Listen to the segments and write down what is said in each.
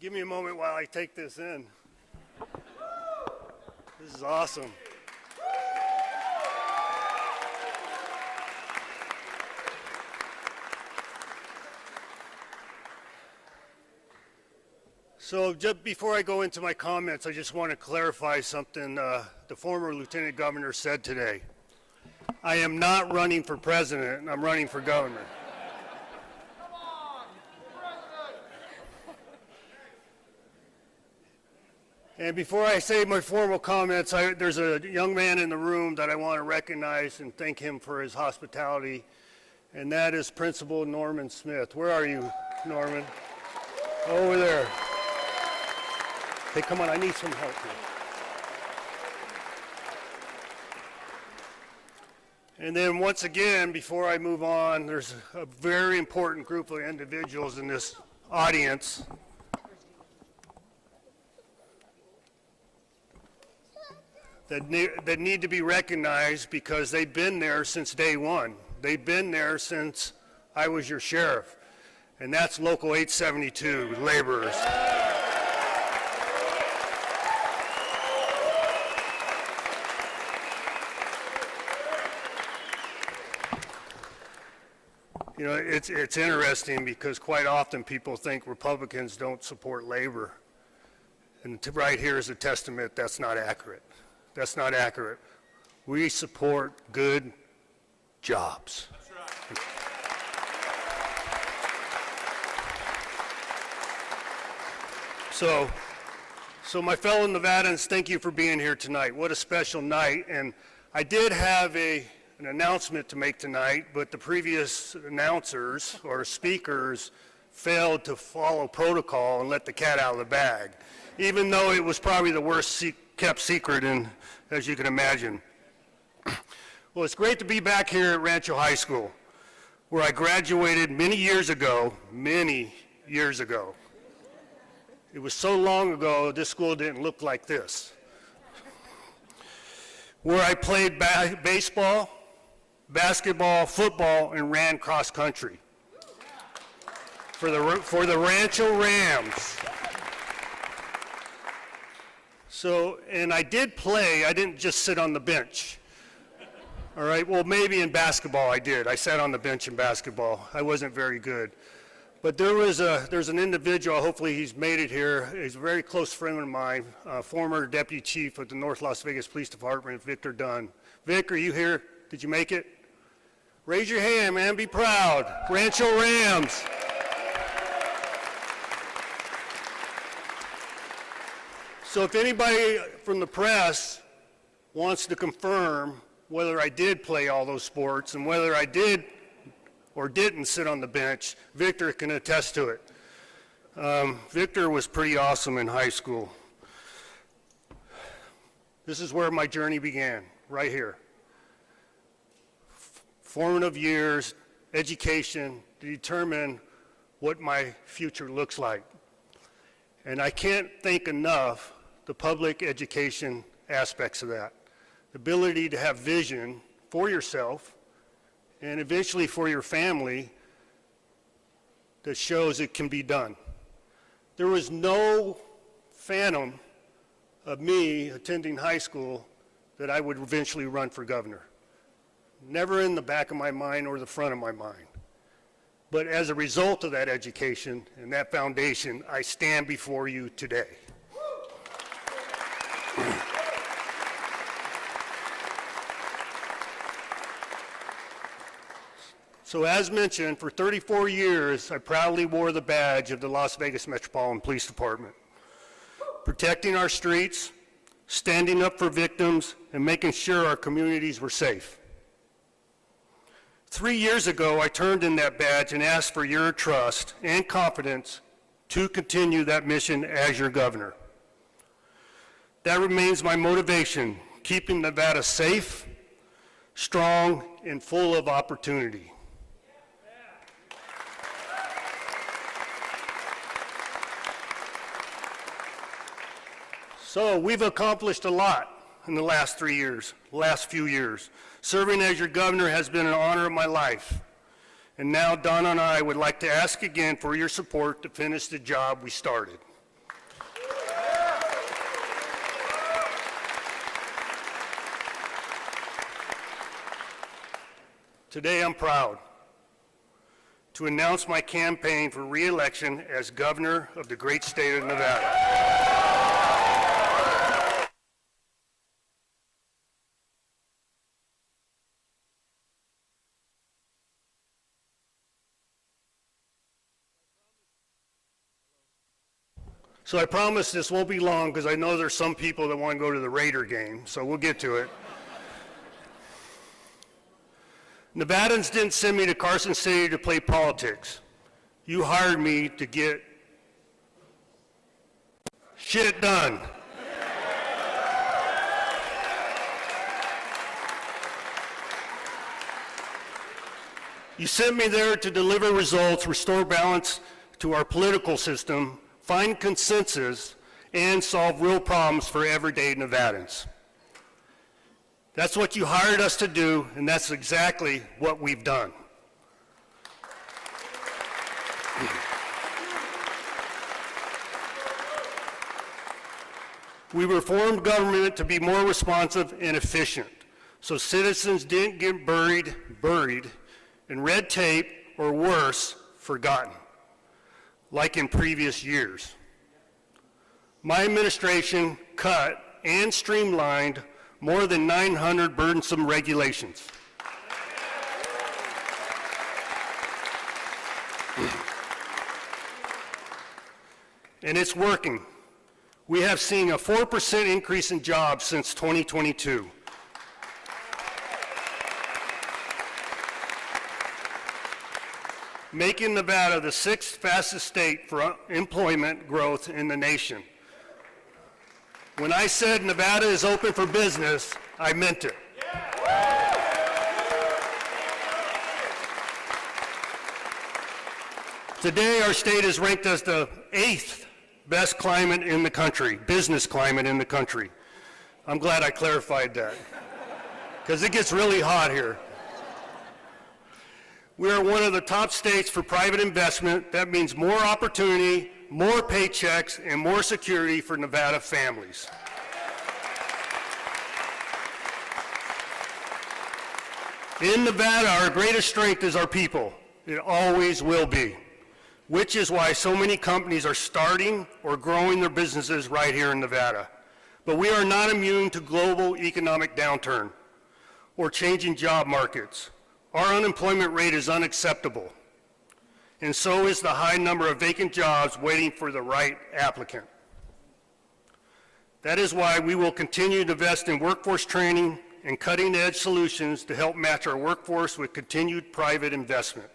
Give me a moment while I take this in. This is awesome. So just before I go into my comments, I just want to clarify something the former Lieutenant Governor said today. I am not running for president, I'm running for governor. Come on, president! And before I say my formal comments, there's a young man in the room that I want to recognize and thank him for his hospitality, and that is Principal Norman Smith. Where are you, Norman? Over there. Hey, come on, I need some help here. And then once again, before I move on, there's a very important group of individuals in this audience that need to be recognized because they've been there since day one. They've been there since I was your sheriff, and that's Local 872 laborers. You know, it's interesting because quite often people think Republicans don't support labor. And right here is a testament that's not accurate. That's not accurate. We support good jobs. That's right. So my fellow Nevadans, thank you for being here tonight. What a special night. And I did have an announcement to make tonight, but the previous announcers or speakers failed to follow protocol and let the cat out of the bag, even though it was probably the worst kept secret, as you can imagine. Well, it's great to be back here at Rancho High School, where I graduated many years ago. It was so long ago, this school didn't look like this. Where I played baseball, basketball, football, and ran cross country for the Rancho Rams. So, and I did play, I didn't just sit on the bench. All right, well, maybe in basketball I did. I sat on the bench in basketball. I wasn't very good. But there's an individual, hopefully he's made it here, he's a very close friend of mine, former Deputy Chief of the North Las Vegas Police Department, Victor Dunn. Vic, are you here? Did you make it? Raise your hand, man, be proud. Rancho Rams. So if anybody from the press wants to confirm whether I did play all those sports and whether I did or didn't sit on the bench, Victor can attest to it. Victor was pretty awesome in high school. This is where my journey began, right here. Formative years, education to determine what my future looks like. And I can't thank enough the public education aspects of that. The ability to have vision for yourself and eventually for your family that shows it can be done. There was no phantom of me attending high school that I would eventually run for governor. Never in the back of my mind or the front of my mind. But as a result of that education and that foundation, I stand before you today. So as mentioned, for 34 years, I proudly wore the badge of the Las Vegas Metropolitan Police Department, protecting our streets, standing up for victims, and making sure our communities were safe. 3 years ago, I turned in that badge and asked for your trust and confidence to continue that mission as your governor. That remains my motivation, keeping Nevada safe, strong, and full of opportunity. So we've accomplished a lot in the last few years. Serving as your governor has been an honor of my life. And now Donna and I would like to ask again for your support to finish the job we started. Today I'm proud to announce my campaign for re-election as governor of the great state of Nevada. So I promise this won't be long because I know there's some people that want to go to the Raider game, so we'll get to it. Nevadans didn't send me to Carson City to play politics. You hired me to get shit done. You sent me there to deliver results, restore balance to our political system, find consensus, and solve real problems for everyday Nevadans. That's what you hired us to do, and that's exactly what we've done. We reformed government to be more responsive and efficient, so citizens didn't get buried in red tape, or worse, forgotten, like in previous years. My administration cut and streamlined more than 900 burdensome regulations. And it's working. We have seen a 4% increase in jobs since 2022. Making Nevada the 6th fastest state for employment growth in the nation. When I said Nevada is open for business, I meant it. Today, our state is ranked as the 8th best climate in the country, business climate in the country. I'm glad I clarified that, because it gets really hot here. We are one of the top states for private investment. That means more opportunity, more paychecks, and more security for Nevada families. In Nevada, our greatest strength is our people. It always will be, which is why so many companies are starting or growing their businesses right here in Nevada. But we are not immune to global economic downturn or changing job markets. Our unemployment rate is unacceptable, and so is the high number of vacant jobs waiting for the right applicant. That is why we will continue to invest in workforce training and cutting-edge solutions to help match our workforce with continued private investment.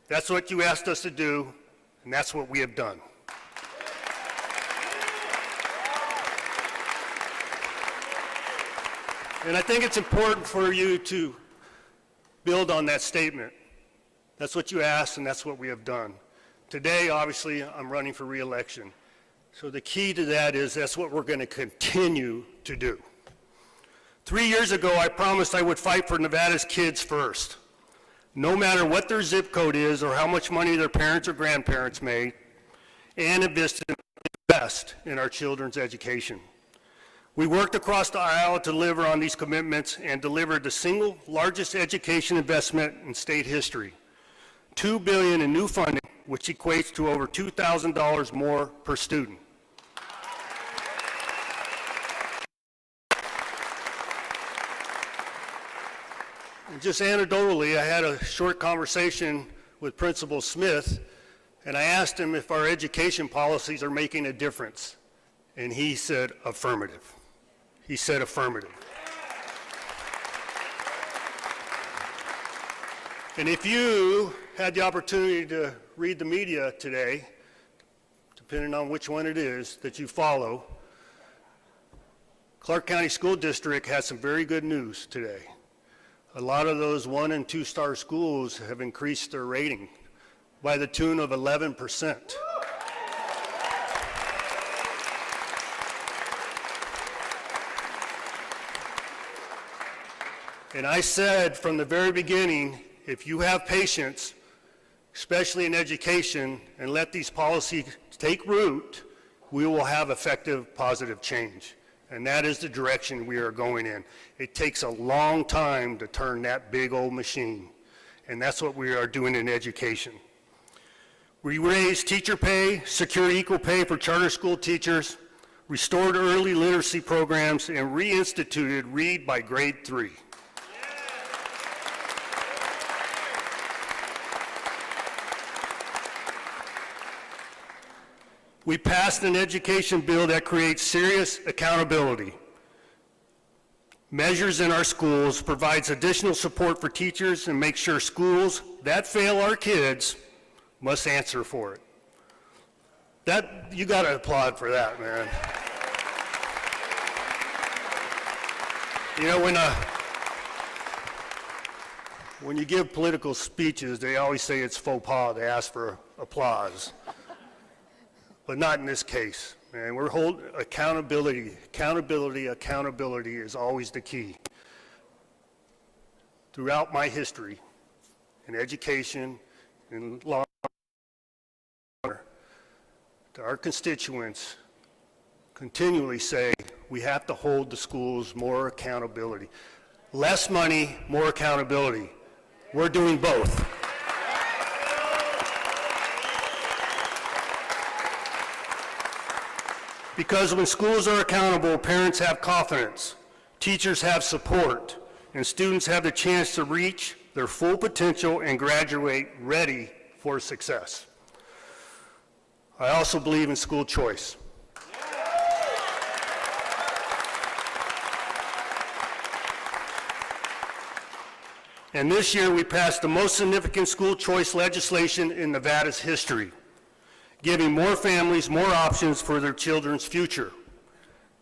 That's what you asked us to do, and that's what we have done. And I think it's important for you to build on that statement. That's what you asked, and that's what we have done. Today, obviously, I'm running for re-election. So the key to that is that's what we're going to continue to do. 3 years ago, I promised I would fight for Nevada's kids first. No matter what their zip code is or how much money their parents or grandparents made, and invest in our children's education. We worked across the aisle to deliver on these commitments and delivered the single largest education investment in state history, $2 billion in new funding, which equates to over $2,000 more per student. And just anecdotally, I had a short conversation with Principal Smith, and I asked him if our education policies are making a difference, and he said affirmative. He said affirmative. And if you had the opportunity to read the media today, depending on which one it is that you follow, Clark County School District has some very good news today. A lot of those 1- and 2-star schools have increased their rating by the tune of 11%. And I said from the very beginning, if you have patience, especially in education, and let these policies take root, we will have effective, positive change. And that is the direction we are going in. It takes a long time to turn that big old machine, and that's what we are doing in education. We raised teacher pay, secured equal pay for charter school teachers, restored early literacy programs, and reinstituted Read by Grade 3. We passed an education bill that creates serious accountability. Measures in our schools provides additional support for teachers and makes sure schools that fail our kids must answer for it. You got to applaud for that, man. You know, when you give political speeches, they always say it's faux pas to ask for applause. But not in this case, man. We're holding accountability. Accountability is always the key. Throughout my history in education, in law, our constituents continually say we have to hold the schools more accountability. Less money, more accountability. We're doing both. Because when schools are accountable, parents have confidence, teachers have support, and students have the chance to reach their full potential and graduate ready for success. I also believe in school choice. And this year we passed the most significant school choice legislation in Nevada's history, giving more families more options for their children's future.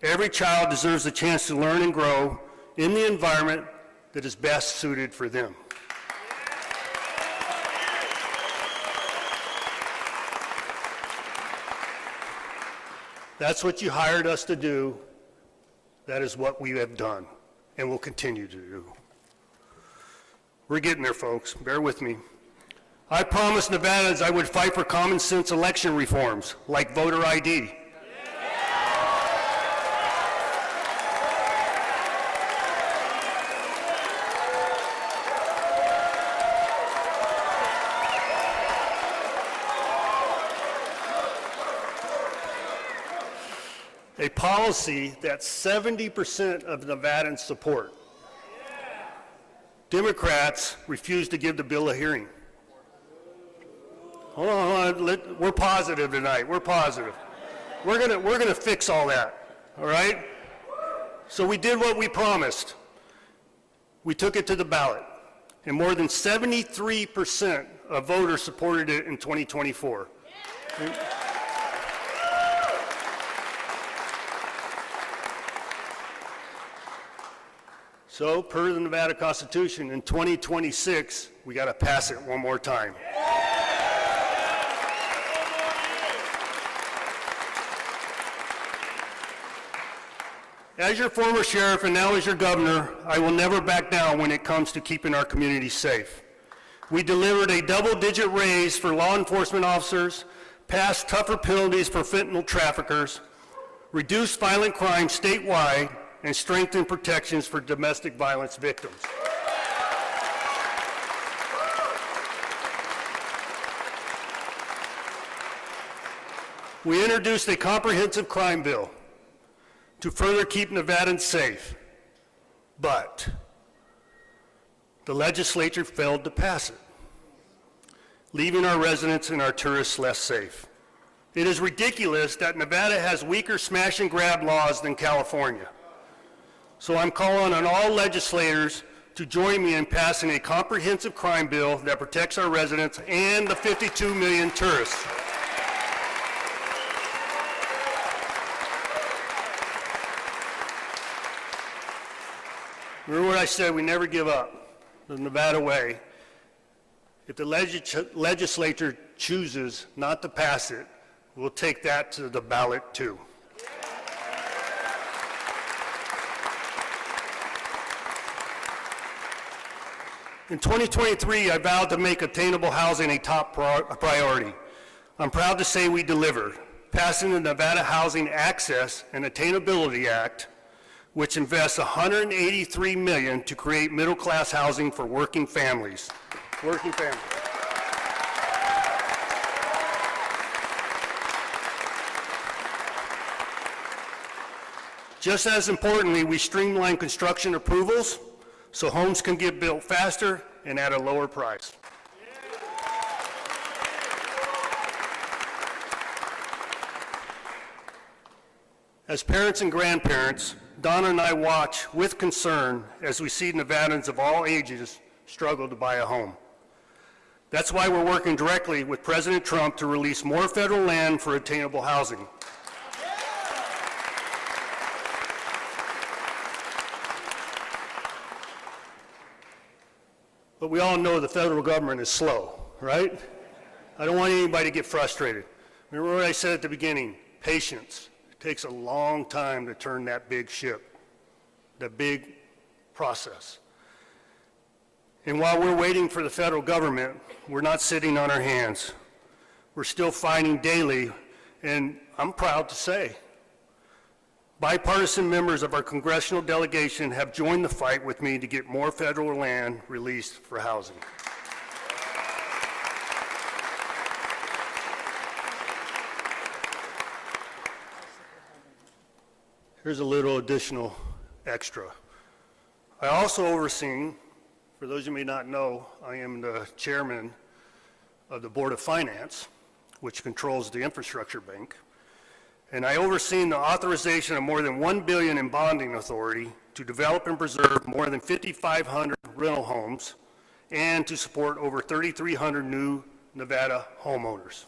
Every child deserves a chance to learn and grow in the environment that is best suited for them. That's what you hired us to do. That is what we have done and will continue to do. We're getting there, folks. Bear with me. I promised Nevadans I would fight for common sense election reforms, like voter ID. A policy that 70% of Nevadans support. Democrats refuse to give the bill a hearing. Hold on, we're positive tonight. We're positive. We're gonna fix all that. All right. So we did what we promised. We took it to the ballot, and more than 73% of voters supported it in 2024. So, per the Nevada Constitution, in 2026, we got to pass it one more time. As your former sheriff and now as your governor, I will never back down when it comes to keeping our community safe. We delivered a double-digit raise for law enforcement officers, passed tougher penalties for fentanyl traffickers, reduced violent crime statewide, and strengthen protections for domestic violence victims. We introduced a comprehensive crime bill to further keep Nevadans safe, but the legislature failed to pass it, leaving our residents and our tourists less safe. It is ridiculous that Nevada has weaker smash and grab laws than California. So I'm calling on all legislators to join me in passing a comprehensive crime bill that protects our residents and the 52 million tourists. Remember what I said, we never give up. The Nevada way. If the legislature chooses not to pass it, we'll take that to the ballot too. In 2023, I vowed to make attainable housing a top priority. I'm proud to say we delivered, passing the Nevada Housing Access and Attainability Act, which invests $183 million to create middle-class housing for working families. Working families. Just as importantly, we streamline construction approvals so homes can get built faster and at a lower price. As parents and grandparents, Donna and I watch with concern as we see Nevadans of all ages struggle to buy a home. That's why we're working directly with President Trump to release more federal land for attainable housing. But we all know the federal government is slow, right? I don't want anybody to get frustrated. Remember what I said at the beginning, patience. It takes a long time to turn that big ship, that big process. And while we're waiting for the federal government, we're not sitting on our hands. We're still fighting daily, and I'm proud to say, bipartisan members of our congressional delegation have joined the fight with me to get more federal land released for housing. Here's a little additional extra. I also overseen, for those who may not know, I am the chairman of the Board of Finance, which controls the infrastructure bank. And I overseen the authorization of more than $1 billion in bonding authority to develop and preserve more than 5,500 rental homes and to support over 3,300 new Nevada homeowners.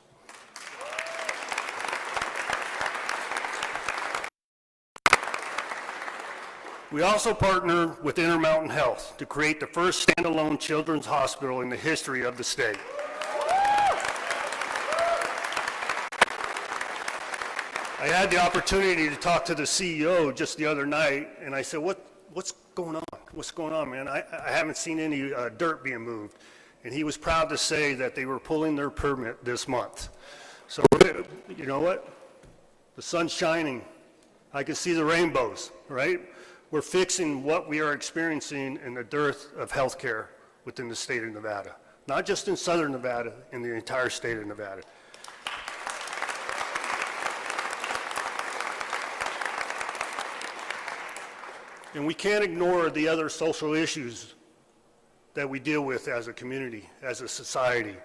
We also partnered with Intermountain Health to create the first standalone children's hospital in the history of the state. I had the opportunity to talk to the CEO just the other night, and I said, what's going on? What's going on, man? I haven't seen any dirt being moved. And he was proud to say that they were pulling their permit this month. So, you know what? The sun's shining. I can see the rainbows, right? We're fixing what we are experiencing in the dearth of health care within the state of Nevada. Not just in southern Nevada, in the entire state of Nevada. And we can't ignore the other social issues that we deal with as a community, as a society.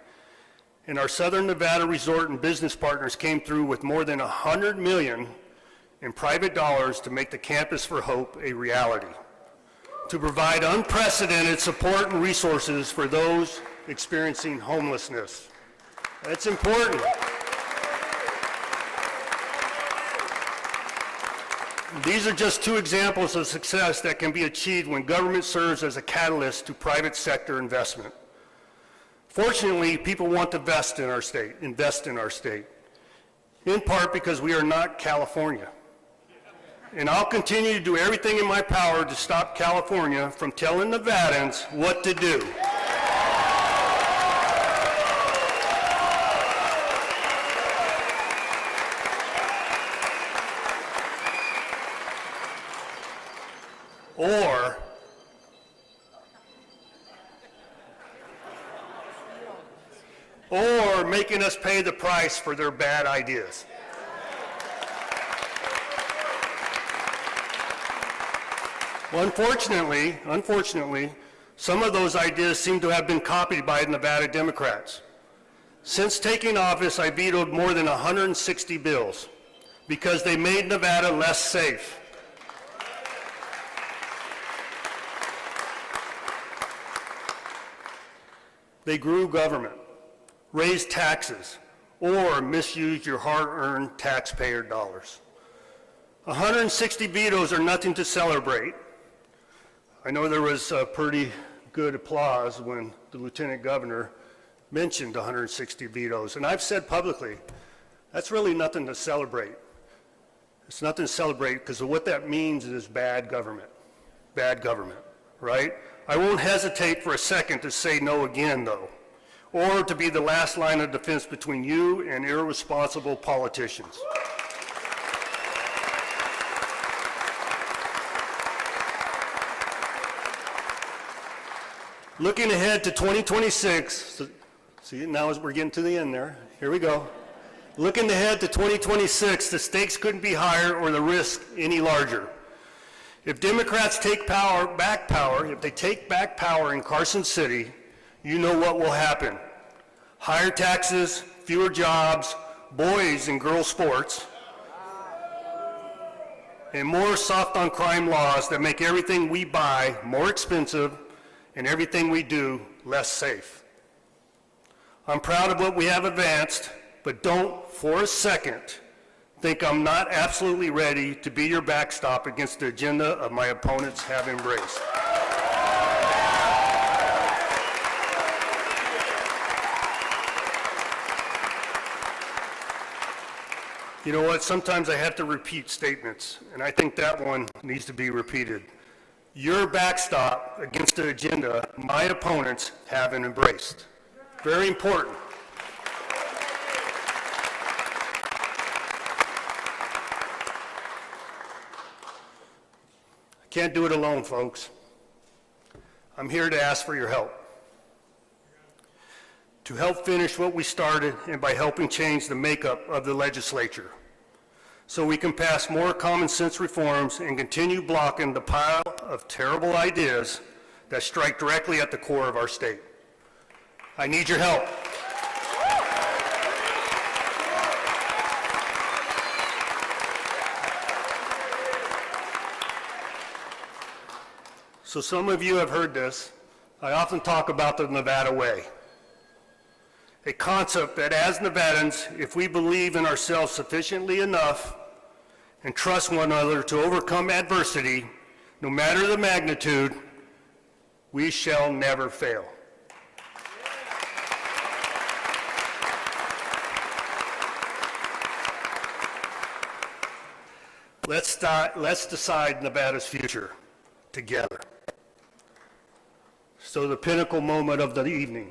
And our Southern Nevada resort and business partners came through with more than $100 million in private dollars to make the Campus for Hope a reality, to provide unprecedented support and resources for those experiencing homelessness. That's important. These are just two examples of success that can be achieved when government serves as a catalyst to private sector investment. Fortunately, people want to invest in our state, in part because we are not California. And I'll continue to do everything in my power to stop California from telling Nevadans what to do. Or making us pay the price for their bad ideas. Well, unfortunately, some of those ideas seem to have been copied by Nevada Democrats. Since taking office, I vetoed more than 160 bills because they made Nevada less safe. They grew government, raised taxes, or misused your hard-earned taxpayer dollars. 160 vetoes are nothing to celebrate. I know there was pretty good applause when the Lieutenant Governor mentioned 160 vetoes, and I've said publicly, that's really nothing to celebrate. It's nothing to celebrate because what that means is bad government, right? I won't hesitate for a second to say no again, though, or to be the last line of defense between you and irresponsible politicians. Looking ahead to 2026, see, now as we're getting to the end there, here we go. Looking ahead to 2026, the stakes couldn't be higher or the risk any larger. If Democrats take back power in Carson City, you know what will happen. Higher taxes, fewer jobs, boys and girls sports, and more soft on crime laws that make everything we buy more expensive and everything we do less safe. I'm proud of what we have advanced, but don't for a second think I'm not absolutely ready to be your backstop against the agenda of my opponents have embraced. You know what, sometimes I have to repeat statements, and I think that one needs to be repeated. Your backstop against the agenda my opponents haven't embraced. Very important. I can't do it alone, folks. I'm here to ask for your help. To help finish what we started and by helping change the makeup of the legislature so we can pass more common sense reforms and continue blocking the pile of terrible ideas that strike directly at the core of our state. I need your help. So some of you have heard this. I often talk about the Nevada way. A concept that as Nevadans, if we believe in ourselves sufficiently enough and trust one another to overcome adversity, no matter the magnitude, we shall never fail. Let's decide Nevada's future together. So the pinnacle moment of the evening.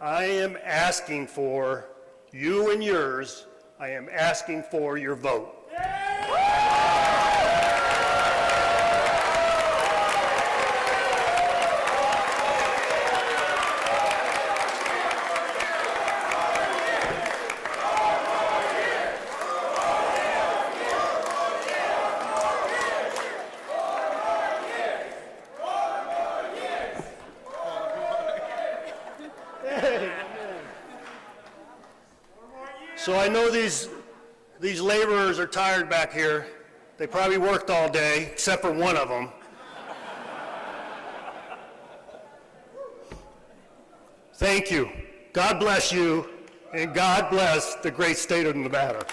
I am asking for you and yours. I am asking for your vote. So I know these laborers are tired back here. They probably worked all day, except for one of them. Thank you. God bless you, and God bless the great state of Nevada.